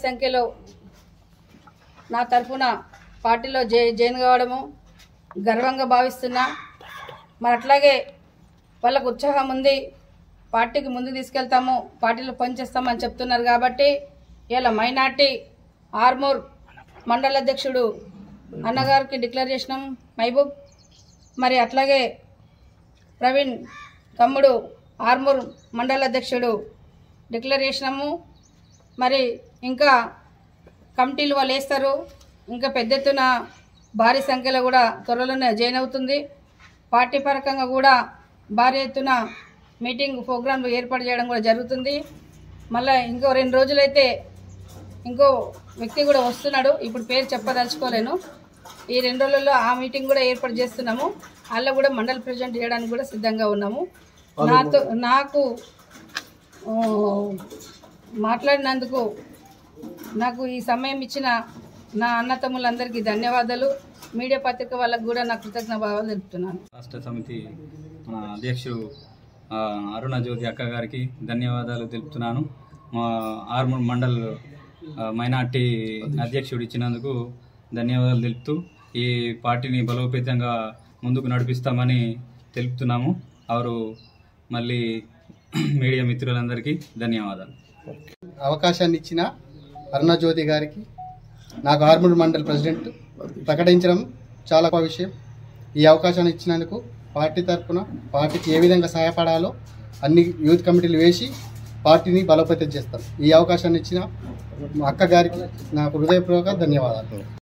సంఖ్యలో నా తరఫున పార్టీలో జాయిన్ కావడము గర్వంగా భావిస్తున్నా. మరి అట్లాగే వాళ్ళకు ఉత్సాహం ఉంది, పార్టీకి ముందుకు తీసుకెళ్తాము, పార్టీలో పనిచేస్తామని చెప్తున్నారు. కాబట్టి ఇలా మైనార్టీ ఆర్మూర్ మండల అధ్యక్షుడు అన్నగారికి డిక్లేర్ చేసినాం మహబూబ్. మరి అట్లాగే ప్రవీణ్ తమ్ముడు ఆర్మూర్ మండల అధ్యక్షుడు డిక్లేర్ చేసినాము. మరి ఇంకా కమిటీలు వాళ్ళు వేస్తారు. ఇంకా పెద్ద ఎత్తున భారీ సంఖ్యలో కూడా త్వరలోనే జాయిన్ అవుతుంది. పార్టీ పరకంగా కూడా భారీ ఎత్తున మీటింగ్ ప్రోగ్రాంలు ఏర్పాటు చేయడం కూడా జరుగుతుంది. మళ్ళీ ఇంకో 2 రోజులైతే ఇంకో వ్యక్తి కూడా వస్తున్నాడు. ఇప్పుడు పేరు చెప్పదలుచుకోలేను. ఈ 2 రోజుల్లో ఆ మీటింగ్ కూడా ఏర్పాటు చేస్తున్నాము. అలా కూడా మండల ప్రెసిడెంట్ చేయడానికి కూడా సిద్ధంగా ఉన్నాము. నాకు మాట్లాడినందుకు నాకు ఈ సమయం ఇచ్చిన నా అన్నతమ్ములందరికీ ధన్యవాదాలు. మీడియా పత్రిక వాళ్ళకు కూడా నా కృతజ్ఞతాభావాలు తెలుపుతున్నాను. రాష్ట్ర సమితి మన అధ్యక్షుడు అరుణ జ్యోతి అక్క గారికి ధన్యవాదాలు తెలుపుతున్నాను. మా ఆర్మూర్ మండల్ మైనార్టీ అధ్యక్షుడు ఇచ్చినందుకు ధన్యవాదాలు తెలుపుతూ ఈ పార్టీని బలోపేతంగా ముందుకు నడిపిస్తామని తెలుపుతున్నాము. వారు మళ్ళీ మీడియా మిత్రులందరికీ ధన్యవాదాలు. అవకాశాన్ని ఇచ్చిన అరుణ జ్యోతి గారికి నాకు ఆర్మూర్ మండల్ ప్రెసిడెంట్ ప్రకటించడం చాలా గొప్ప విషయం. ఈ అవకాశాన్ని ఇచ్చినందుకు పార్టీ తరఫున పార్టీకి ఏ విధంగా సహాయపడాలో అన్ని యూత్ కమిటీలు వేసి పార్టీని బలోపేతం చేస్తాం. ఈ అవకాశాన్ని ఇచ్చిన అక్క గారికి నాకు హృదయపూర్వక ధన్యవాదాలు.